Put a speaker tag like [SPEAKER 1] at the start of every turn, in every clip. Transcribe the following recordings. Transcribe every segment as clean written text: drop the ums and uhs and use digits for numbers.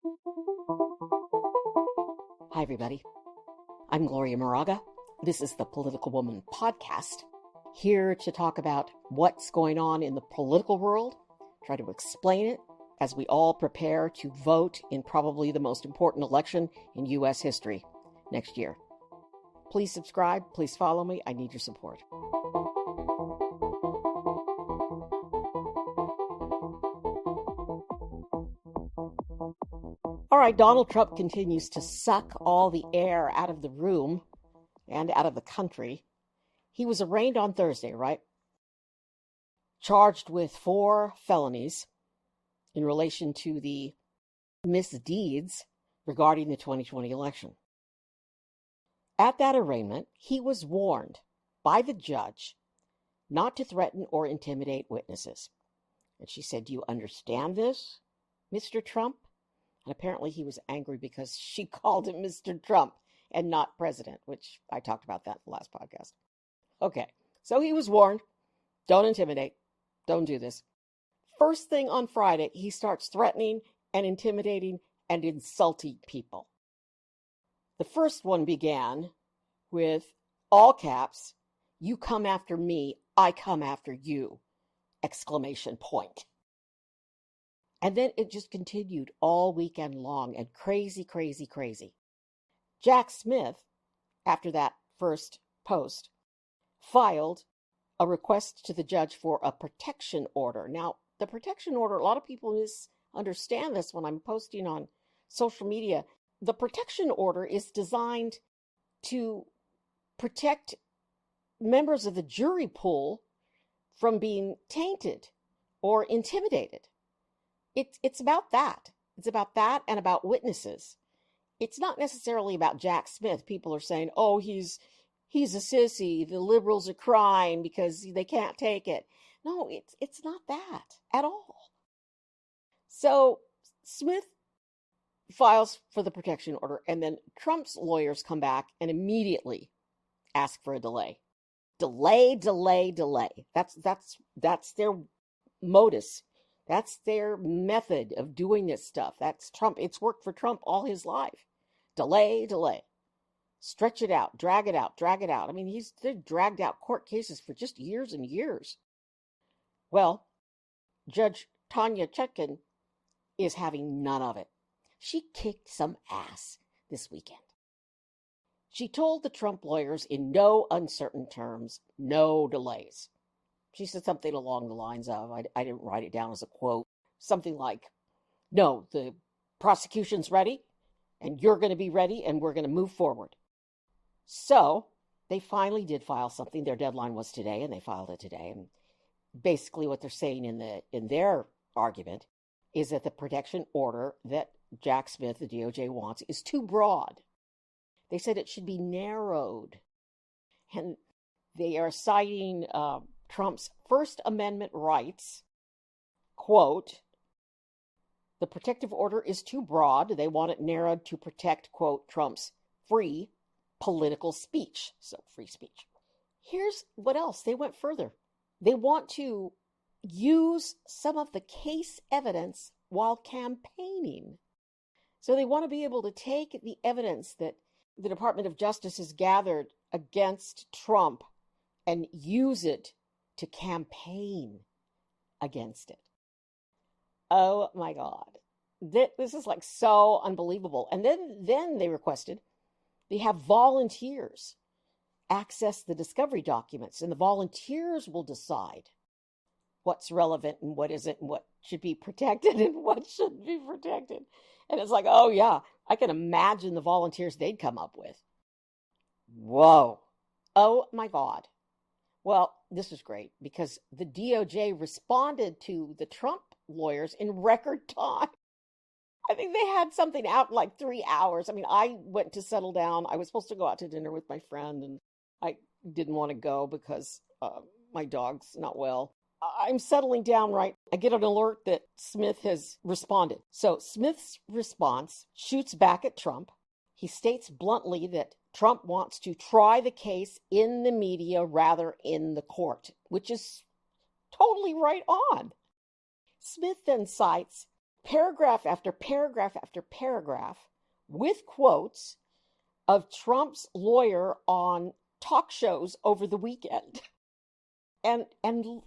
[SPEAKER 1] Hi, everybody. I'm Gloria Moraga. This is the Political Woman Podcast, here to talk about what's going on in the political world, try to explain it as we all prepare to vote in probably the most important election in U.S. history next year. Please subscribe. Please follow me. I need your support. All right, Donald Trump continues to suck all the air out of the room and out of the country. He was arraigned on Thursday, right? Charged with 4 felonies in relation to the misdeeds regarding the 2020 election. At that arraignment, he was warned by the judge not to threaten or intimidate witnesses. And she said, "Do you understand this, Mr. Trump?" And apparently he was angry because she called him Mr. Trump and not president, which I talked about that in the last podcast. Okay, so he was warned, don't intimidate, don't do this. First thing on Friday, he starts threatening and intimidating and insulting people. The first one began with all caps, "You come after me, I come after you!" exclamation point. And then it just continued all weekend long and crazy. Jack Smith, after that first post, filed a request to the judge for a protection order. Now, the protection order, a lot of people misunderstand this when I'm posting on social media. The protection order is designed to protect members of the jury pool from being tainted or intimidated. It's about that. It's about that and about witnesses. It's not necessarily about Jack Smith. People are saying, "Oh, he's a sissy. The liberals are crying because they can't take it." No, it's not that at all. So Smith files for the protection order, and then Trump's lawyers come back and immediately ask for a delay. Delay. That's their modus. That's their method of doing this stuff. That's Trump. It's worked for Trump all his life. Delay. Stretch it out, drag it out. I mean, they've dragged out court cases for just years and years. Well, Judge Tanya Chutkan is having none of it. She kicked some ass this weekend. She told the Trump lawyers in no uncertain terms, no delays. She said something along the lines of, I didn't write it down as a quote, something like, "No, the prosecution's ready, and you're going to be ready, and we're going to move forward." So they finally did file something. Their deadline was today, and they filed it today. And basically what they're saying in their argument is that the protection order that Jack Smith, the DOJ, wants is too broad. They said it should be narrowed. And they are citing Trump's First Amendment rights. Quote, "The protective order is too broad. They want it narrowed to protect," quote, "Trump's free political speech." So free speech. Here's what else. They went further. They want to use some of the case evidence while campaigning. So they want to be able to take the evidence that the Department of Justice has gathered against Trump and use it to campaign against it. Oh my God. This is like so unbelievable. And then they requested they have volunteers access the discovery documents, and the volunteers will decide what's relevant and what isn't, and what should be protected and what shouldn't be protected. And it's like, oh yeah, I can imagine the volunteers they'd come up with. Whoa. Oh my God. Well, this is great because the DOJ responded to the Trump lawyers in record time. I think they had something out in like 3 hours. I mean, I went to settle down. I was supposed to go out to dinner with my friend, and I didn't want to go because my dog's not well. I'm settling down, right? I get an alert that Smith has responded. So Smith's response shoots back at Trump. He states bluntly that Trump wants to try the case in the media rather in the court, which is totally right on. Smith then cites paragraph after paragraph after paragraph with quotes of Trump's lawyer on talk shows over the weekend. And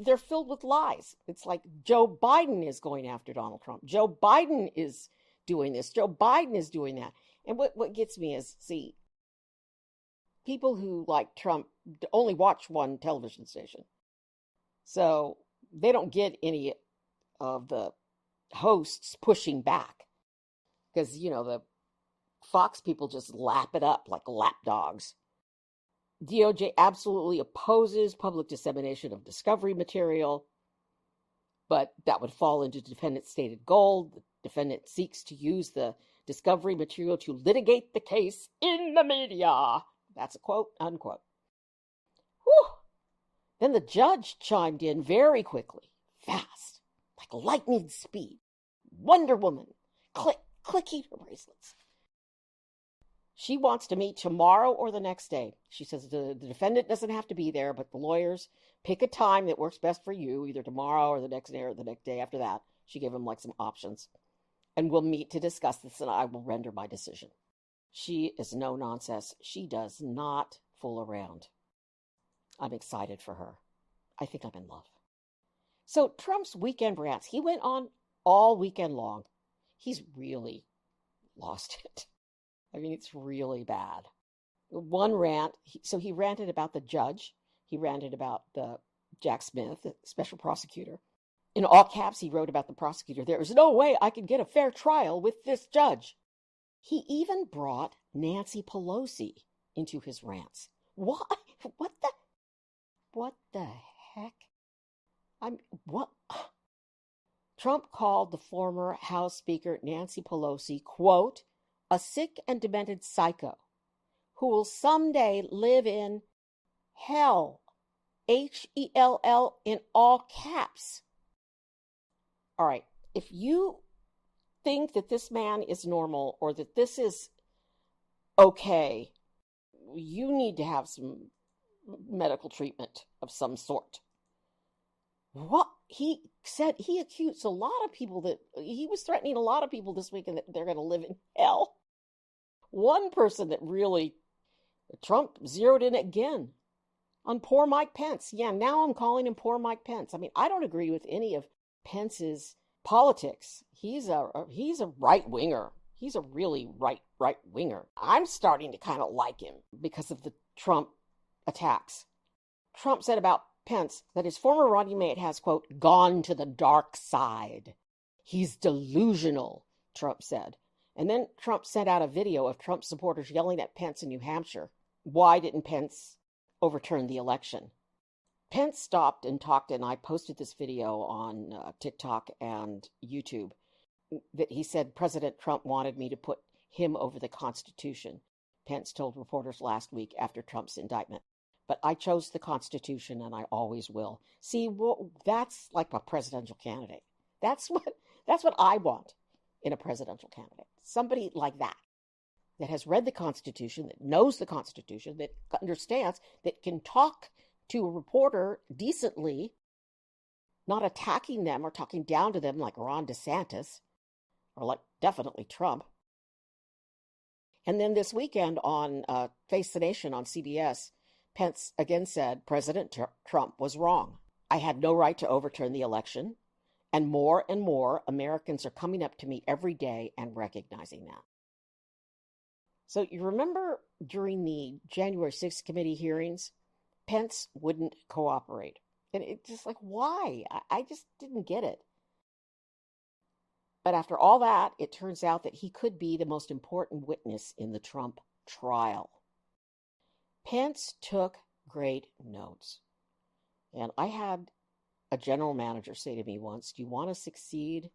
[SPEAKER 1] they're filled with lies. It's like Joe Biden is going after Donald Trump. Joe Biden is doing this. Joe Biden is doing that. And what gets me is, see, people who like Trump only watch one television station. So they don't get any of the hosts pushing back. Because, you know, the Fox people just lap it up like lap dogs. DOJ absolutely opposes public dissemination of discovery material, but that would fall into defendant's stated goal. The defendant seeks to use the discovery material to litigate the case in the media. That's a quote, unquote. Whew. Then the judge chimed in very quickly, fast, like lightning speed. Wonder Woman, clicking her bracelets. She wants to meet tomorrow or the next day. She says the defendant doesn't have to be there, but the lawyers pick a time that works best for you, either tomorrow or the next day or the next day after that. She gave him like some options. And we'll meet to discuss this, and I will render my decision. She is no nonsense. She does not fool around. I'm excited for her. I think I'm in love. So Trump's weekend rants, he went on all weekend long. He's really lost it. I mean, it's really bad. One rant, he ranted about the judge. He ranted about the Jack Smith, the special prosecutor. In all caps, he wrote about the prosecutor. There is no way I can get a fair trial with this judge. He even brought Nancy Pelosi into his rants. Why? What the heck? What? Trump called the former House Speaker Nancy Pelosi, quote, a sick and demented psycho who will someday live in hell, Hell, in all caps. All right, if you think that this man is normal or that this is okay, you need to have some medical treatment of some sort. What he said, he accused a lot of people that he was threatening a lot of people this weekend that they're going to live in hell. One person that really, Trump zeroed in again on poor Mike Pence. Yeah, now I'm calling him poor Mike Pence. I mean, I don't agree with any of Pence's politics. He's a right-winger. He's a really right-winger. I'm starting to kind of like him because of the Trump attacks. Trump said about Pence that his former running mate has, quote, gone to the dark side. He's delusional, Trump said. And then Trump sent out a video of Trump supporters yelling at Pence in New Hampshire. Why didn't Pence overturn the election? Pence stopped and talked, and I posted this video on TikTok and YouTube, that he said President Trump wanted me to put him over the Constitution. Pence told reporters last week after Trump's indictment. But I chose the Constitution, and I always will. See, that's like a presidential candidate. That's what I want in a presidential candidate. Somebody like that has read the Constitution, that knows the Constitution, that understands, that can talk to a reporter decently, not attacking them or talking down to them like Ron DeSantis, or like definitely Trump. And then this weekend on Face the Nation on CBS, Pence again said President Trump was wrong. I had no right to overturn the election, and more Americans are coming up to me every day and recognizing that. So you remember during the January 6th committee hearings, Pence wouldn't cooperate. And it's just like, why? I just didn't get it. But after all that, it turns out that he could be the most important witness in the Trump trial. Pence took great notes. And I had a general manager say to me once, do you want to succeed?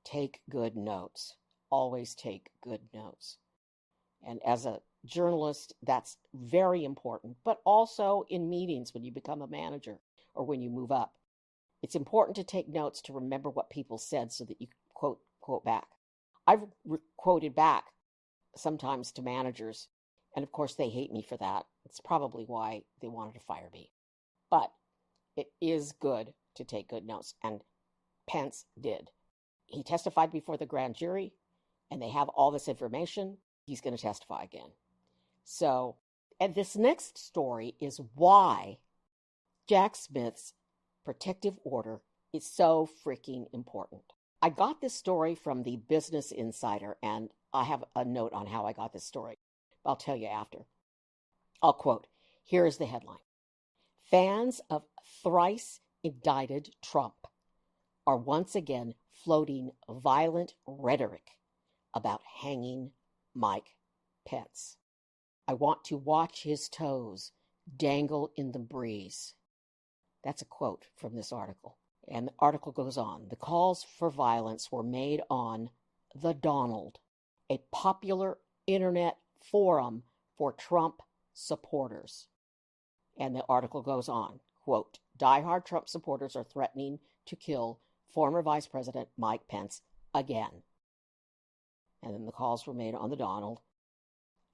[SPEAKER 1] Take good notes. Always take good notes. And as a journalist, that's very important, but also in meetings when you become a manager or when you move up. It's important to take notes to remember what people said so that you quote back. I've quoted back sometimes to managers, and of course they hate me for that. It's probably why they wanted to fire me. But it is good to take good notes, and Pence did. He testified before the grand jury, and they have all this information. He's going to testify again. So, and this next story is why Jack Smith's protective order is so freaking important. I got this story from the Business Insider, and I have a note on how I got this story. I'll tell you after. I'll quote. Here is the headline. Fans of thrice indicted Trump are once again floating violent rhetoric about hanging Mike Pence. I want to watch his toes dangle in the breeze. That's a quote from this article. And the article goes on. The calls for violence were made on The Donald, a popular internet forum for Trump supporters. And the article goes on, quote, diehard Trump supporters are threatening to kill former Vice President Mike Pence again. And then the calls were made on The Donald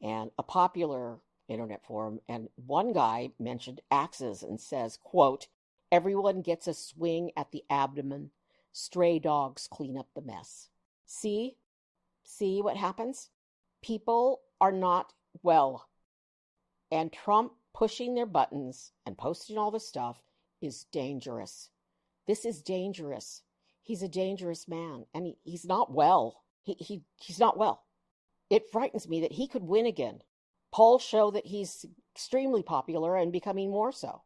[SPEAKER 1] and a popular internet forum. And one guy mentioned axes and says, quote, everyone gets a swing at the abdomen. Stray dogs clean up the mess. See what happens? People are not well. And Trump pushing their buttons and posting all this stuff is dangerous. This is dangerous. He's a dangerous man, and he's not well. He's not well. It frightens me that he could win again. Polls show that he's extremely popular and becoming more so.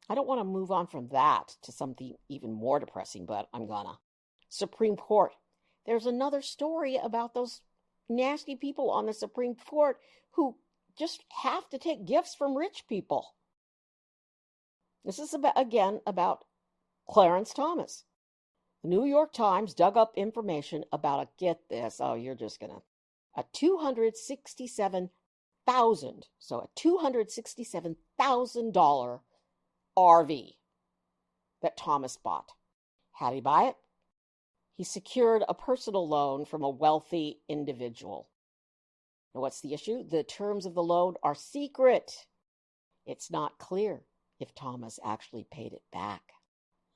[SPEAKER 1] I don't want to move on from that to something even more depressing, but I'm gonna. Supreme Court. There's another story about those nasty people on the Supreme Court who just have to take gifts from rich people. This is about Clarence Thomas. The New York Times dug up information about get this, you're just gonna, a $267,000 RV that Thomas bought. How did he buy it? He secured a personal loan from a wealthy individual. Now, what's the issue? The terms of the loan are secret. It's not clear if Thomas actually paid it back.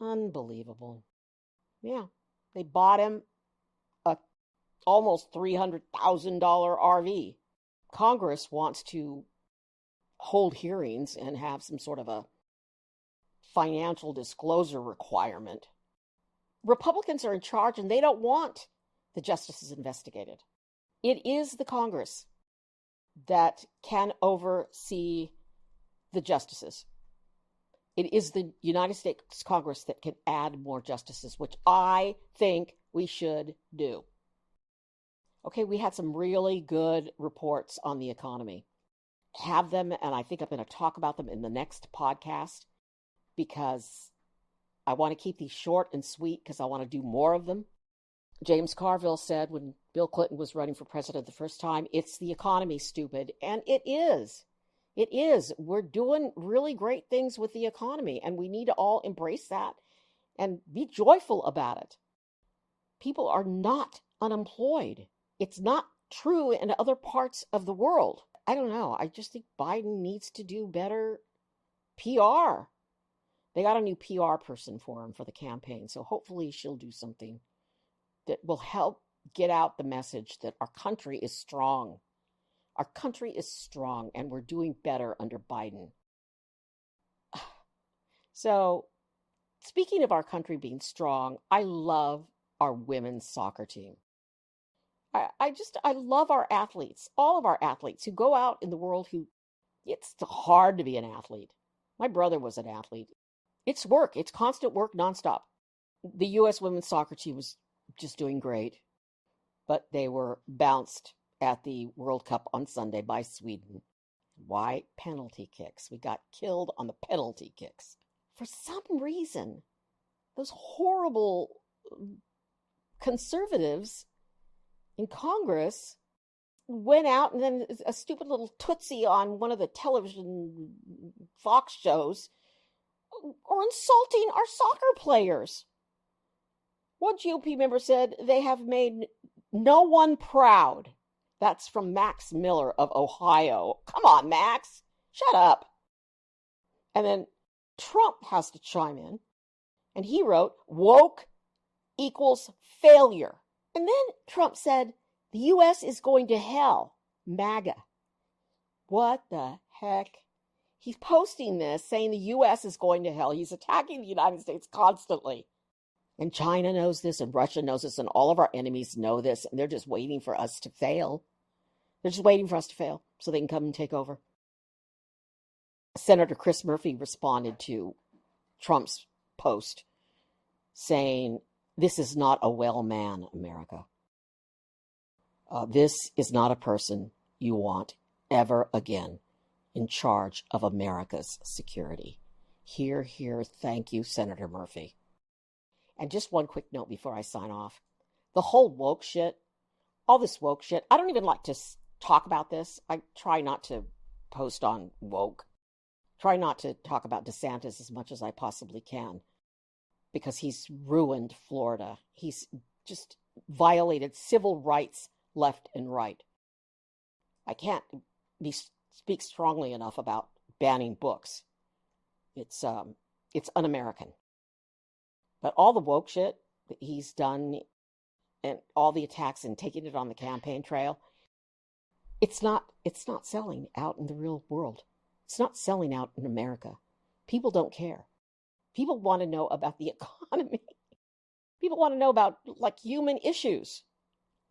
[SPEAKER 1] Unbelievable. Yeah, they bought him a almost $300,000 RV. Congress wants to hold hearings and have some sort of a financial disclosure requirement. Republicans are in charge and they don't want the justices investigated. It is the Congress that can oversee the justices. It is the United States Congress that can add more justices, which I think we should do. Okay, we had some really good reports on the economy. Have them, and I think I'm going to talk about them in the next podcast because I want to keep these short and sweet because I want to do more of them. James Carville said when Bill Clinton was running for president the first time, it's the economy, stupid. And it is. It is. We're doing really great things with the economy, and we need to all embrace that and be joyful about it. People are not unemployed. It's not true in other parts of the world. I don't know. I just think Biden needs to do better PR. They got a new PR person for him for the campaign, so hopefully she'll do something that will help get out the message that our country is strong. Our country is strong, and we're doing better under Biden. So, speaking of our country being strong, I love our women's soccer team. I love our athletes, all of our athletes who go out in the world it's hard to be an athlete. My brother was an athlete. It's work. It's constant work nonstop. The U.S. women's soccer team was just doing great, but they were bounced at the World Cup on Sunday by Sweden. Why? Penalty kicks. We got killed on the penalty kicks. For some reason, those horrible conservatives in Congress went out, and then a stupid little tootsie on one of the television Fox shows are insulting our soccer players. One GOP member said they have made no one proud. That's from Max Miller of Ohio. Come on, Max. Shut up. And then Trump has to chime in And he wrote, woke equals failure. And then Trump said, the U.S. is going to hell. MAGA. What the heck? He's posting this saying the U.S. is going to hell. He's attacking the United States constantly. And China knows this, and Russia knows this, and all of our enemies know this, and they're just waiting for us to fail. They're just waiting for us to fail so they can come and take over. Senator Chris Murphy responded to Trump's post saying, this is not a well man, America. This is not a person you want ever again in charge of America's security. Hear, hear, thank you, Senator Murphy. And just one quick note before I sign off. The whole woke shit, all this woke shit, I don't even like to talk about this. I try not to post on woke. Try not to talk about DeSantis as much as I possibly can because he's ruined Florida. He's just violated civil rights left and right. I can't speak strongly enough about banning books. It's un-American. But all the woke shit that he's done and all the attacks and taking it on the campaign trail, it's not selling out in the real world. It's not selling out in America. People don't care. People want to know about the economy. People want to know about like human issues.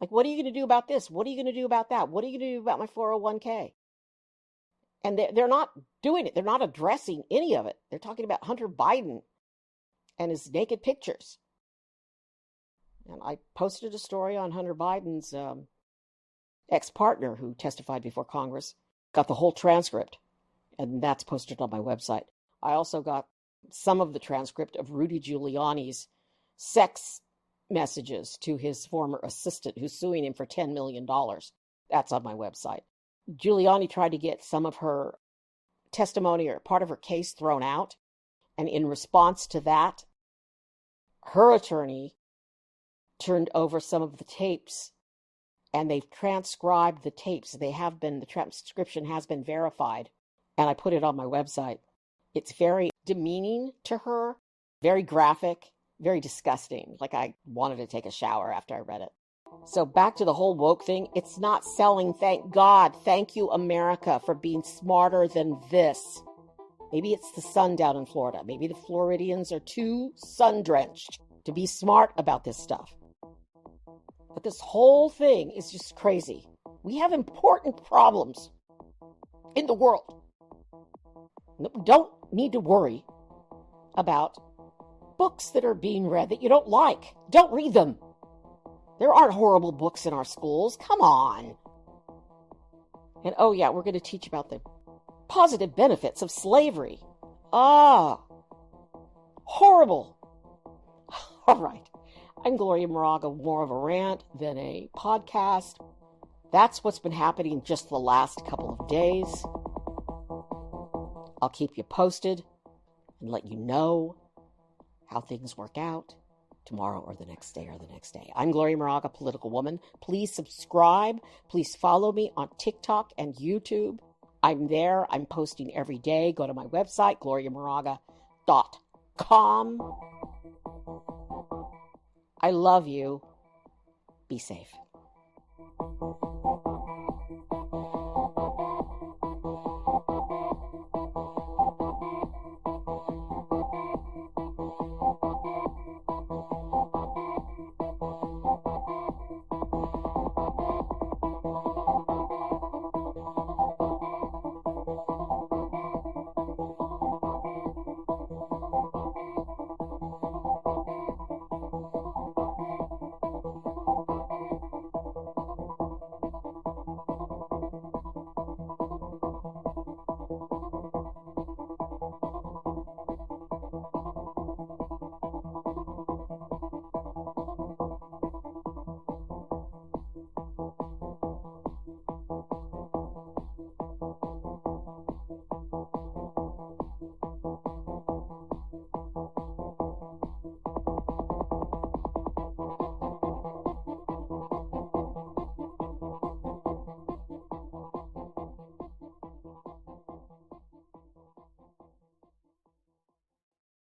[SPEAKER 1] Like, what are you going to do about this? What are you going to do about that? What are you going to do about my 401k? And they're not doing it. They're not addressing any of it. They're talking about Hunter Biden and his naked pictures. And I posted a story on Hunter Biden's ex-partner who testified before Congress. Got the whole transcript, and that's posted on my website. I also got some of the transcript of Rudy Giuliani's sex messages to his former assistant who's suing him for $10 million. That's on my website. Giuliani tried to get some of her testimony or part of her case thrown out. And in response to that, her attorney turned over some of the tapes and they've transcribed the tapes. The transcription has been verified. And I put it on my website. It's very demeaning to her, very graphic, very disgusting. Like I wanted to take a shower after I read it. So back to the whole woke thing. It's not selling, thank God. Thank you, America, for being smarter than this. Maybe it's the sun down in Florida. Maybe the Floridians are too sun-drenched to be smart about this stuff. But this whole thing is just crazy. We have important problems in the world. We don't need to worry about books that are being read that you don't like. Don't read them. There aren't horrible books in our schools. Come on. And oh yeah, we're going to teach about the positive benefits of slavery. Horrible. All right. I'm Gloria Moraga, more of a rant than a podcast. That's what's been happening just the last couple of days. I'll keep you posted and let you know how things work out tomorrow or the next day or the next day. I'm Gloria Moraga, political woman. Please subscribe. Please follow me on TikTok and YouTube. I'm there. I'm posting every day. Go to my website, gloriamoraga.com. I love you. Be safe.